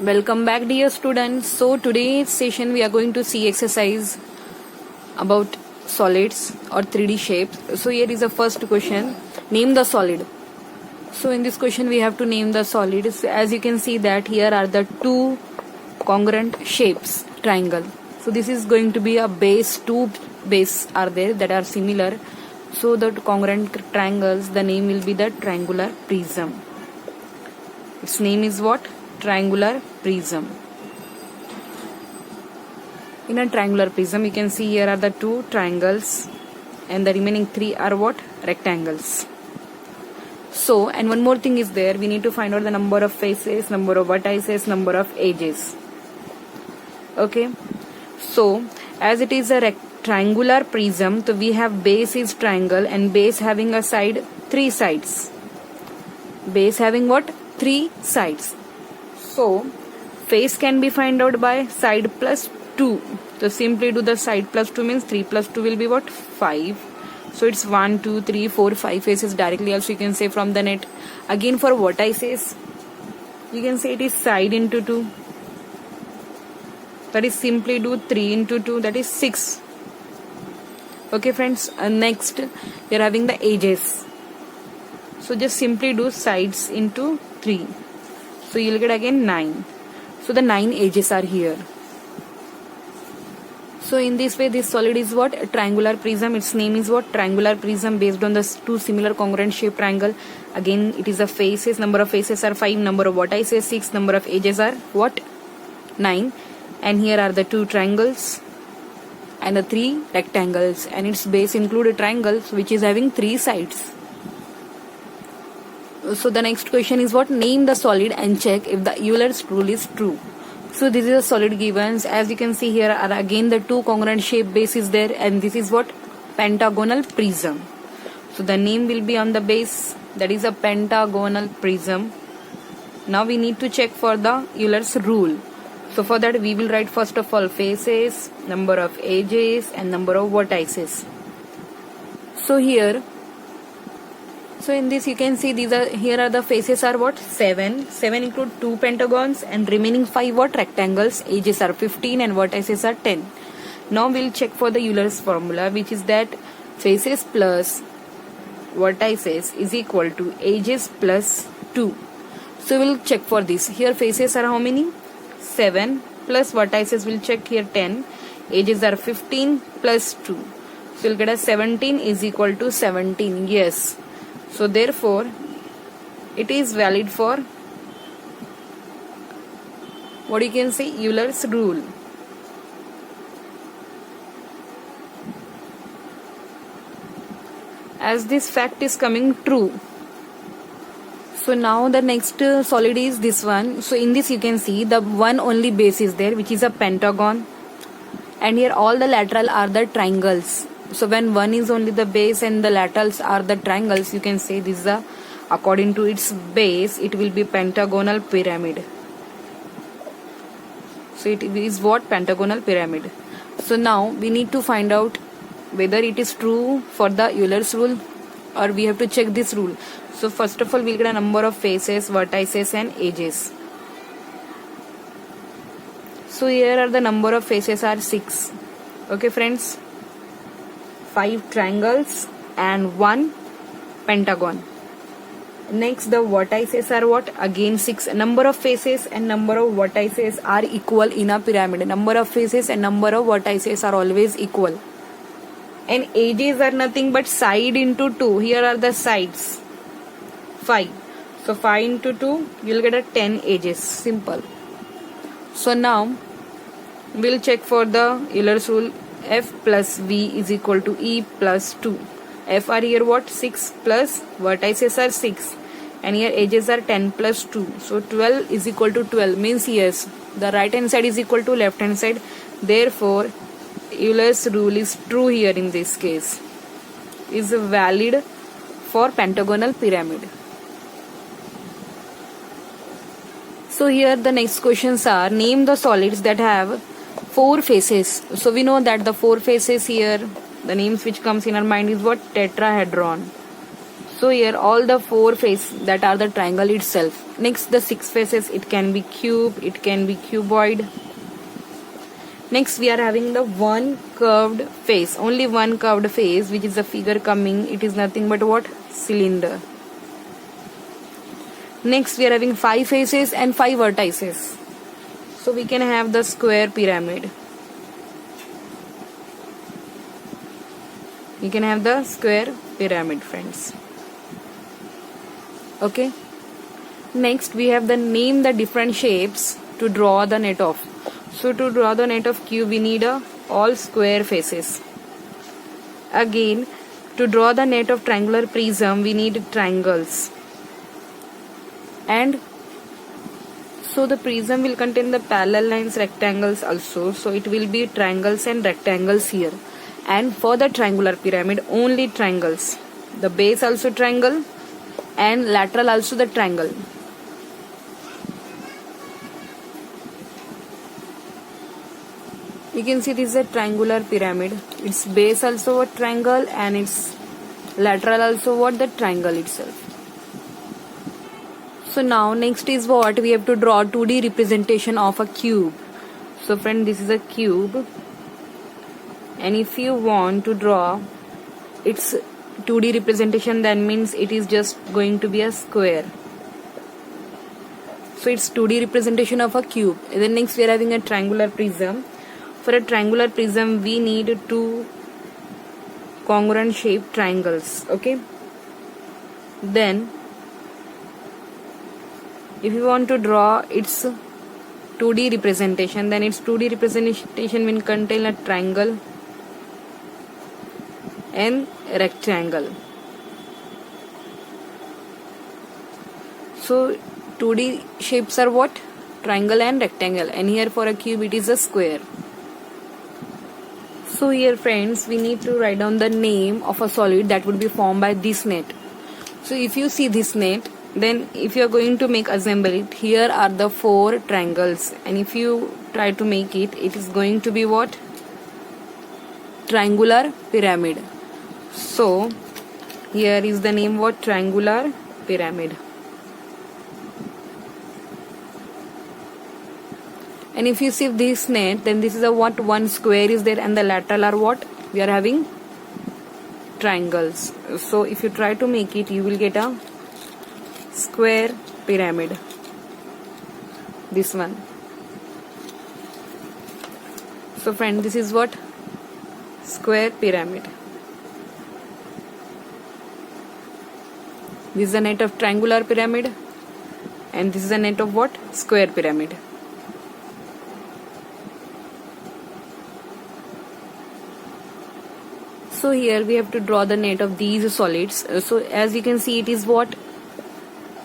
Welcome back, dear students. So today's session we are going to see exercise about solids or 3D shapes. So here is the first question. Name the solid. So in this question we have to name the solids. As you can see that here are the two congruent shapes, triangle. So this is going to be a base, two base are there that are similar. So the congruent triangles, the name will be the triangular prism. Its name is what? Triangular prism. In a triangular prism, you can see here are the two triangles and the remaining three are what? Rectangles. So, and one more thing is there, we need to find out the number of faces, number of vertices, number of edges. Okay. So, as it is a triangular prism, so we have base is triangle and base having a side, three sides. Base having what? Three sides. So, face can be found out by side plus 2. So, simply do the side plus 2 means 3 plus 2 will be what? 5. So, it's 1, 2, 3, 4, 5 faces directly also you can say from the net. Again for vertices, you can say it is side into 2. That is simply do 3 into 2, that is 6. Okay friends, next we are having the edges. So, just simply do sides into 3. So you'll get again 9. So the 9 edges are here. So in this way this solid is what? A triangular prism. Its name is what? Triangular prism based on the two similar congruent shaped triangle. Again it is a faces. Number of faces are 5. Number of vertices 6. Number of edges are what? 9. And here are the two triangles and the three rectangles. And its base include triangles which is having three sides. So the next question is what? Name the solid and check if the Euler's rule is true. So this is a solid given. As you can see here are again the two congruent shape base is there and this is what? Pentagonal prism. So the name will be on the base, that is a pentagonal prism. Now we need to check for the Euler's rule. So for that we will write first of all faces, number of edges and number of vertices. So here, so in this you can see these are, here are the faces are what? 7. 7 include 2 pentagons and remaining 5 what? Rectangles. Edges are 15 and vertices are 10. Now we'll check for the Euler's formula, which is that faces plus vertices is equal to edges plus 2. So we'll check for this. Here faces are how many? 7 plus vertices will check here 10. Edges are 15 plus 2. So we'll get a 17 is equal to 17. Yes. So therefore, it is valid for what you can say Euler's rule. As this fact is coming true. So now the next solid is this one. So in this you can see the one only base is there which is a pentagon. And here all the lateral are the triangles. So when one is only the base and the laterals are the triangles, you can say this is a, according to its base, it will be pentagonal pyramid. So it is what? Pentagonal pyramid. So now we need to find out whether it is true for the Euler's rule or we have to check this rule. So first of all we'll get a number of faces, vertices and edges. So here are the number of faces are 6. Okay friends. 5 triangles and 1 pentagon. Next the vertices are what? Again 6. Number of faces and number of vertices are equal in a pyramid. Number of faces and number of vertices are always equal. And edges are nothing but side into 2. Here are the sides. 5. So 5 into 2 you'll get a 10 edges. Simple. So now we'll check for the Euler's rule. F plus V is equal to E plus 2. F are here what? 6 plus vertices are 6 and here edges are 10 plus 2. So 12 is equal to 12 means yes, the right hand side is equal to left hand side. Therefore Euler's rule is true here in this case. Is valid for pentagonal pyramid. So here the next questions are name the solids that have 4 faces. So we know that the 4 faces here, the names which comes in our mind is what? Tetrahedron. So here all the 4 faces that are the triangle itself. Next, the 6 faces, it can be cube, it can be cuboid. Next, we are having the one curved face, only one curved face, which is the figure coming. It is nothing but what? Cylinder. Next, we are having 5 faces and 5 vertices. So we can have the square pyramid. We can have the square pyramid, friends. Okay. Next, we have the name the different shapes to draw the net of. So to draw the net of cube, we need all square faces. Again, to draw the net of triangular prism, we need triangles. And so the prism will contain the parallel lines, rectangles also. So it will be triangles and rectangles here. And for the triangular pyramid, only triangles. The base also triangle and lateral also the triangle. You can see this is a triangular pyramid. Its base also a triangle and its lateral also what? The triangle itself. So now next is what? We have to draw 2D representation of a cube. So friend, this is a cube. And if you want to draw its 2D representation, that means it is just going to be a square. So it's 2D representation of a cube. And then next we are having a triangular prism. For a triangular prism, we need 2 congruent shaped triangles. Okay. Then, if you want to draw its 2D representation, then its 2D representation will contain a triangle and rectangle. So 2D shapes are what? Triangle and rectangle. And here for a cube, it is a square. So here friends, we need to write down the name of a solid that would be formed by this net. So if you see this net, then if you are going to make assemble it, here are the 4 triangles. And if you try to make it, it is going to be what? Triangular pyramid. So here is the name what? Triangular pyramid. And if you see this net, then this is a what? One square is there and the lateral are what? We are having triangles. So if you try to make it, you will get a square pyramid. This one. So friend, this is what? Square pyramid. This is a net of triangular pyramid. And this is a net of what? Square pyramid. So here we have to draw the net of these solids. So as you can see, it is what?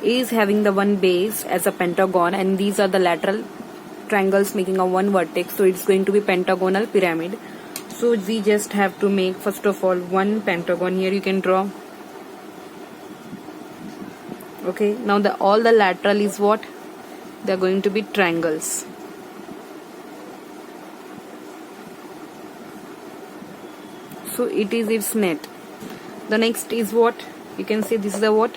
Is having the one base as a pentagon, and these are the lateral triangles making a one vertex. So it's going to be pentagonal pyramid. So we just have to make first of all one pentagon. Here you can draw. Okay, now all the lateral is what? They are going to be triangles. So it is its net. The next is what? You can say this is a what?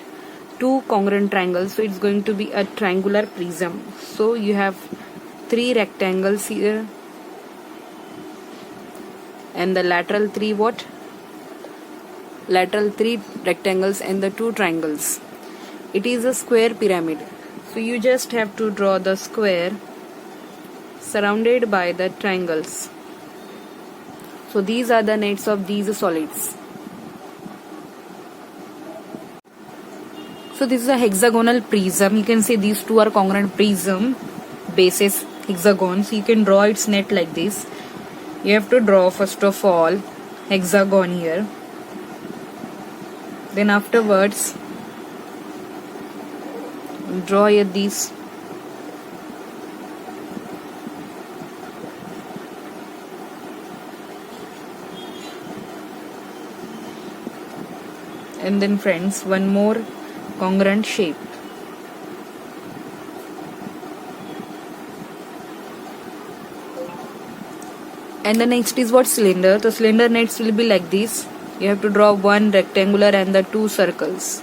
2 congruent triangles. So it's going to be a triangular prism. So you have 3 rectangles here. And the lateral 3 what? Lateral 3 rectangles and the 2 triangles. It is a square pyramid. So you just have to draw the square surrounded by the triangles. So these are the nets of these solids. So this is a hexagonal prism. You can say these two are congruent prism bases, hexagon. So you can draw its net like this. You have to draw first of all hexagon here. Then afterwards draw here these. And then friends, one more congruent shape. And the next is what? Cylinder. The cylinder nets will be like this. You have to draw one rectangular and the 2 circles.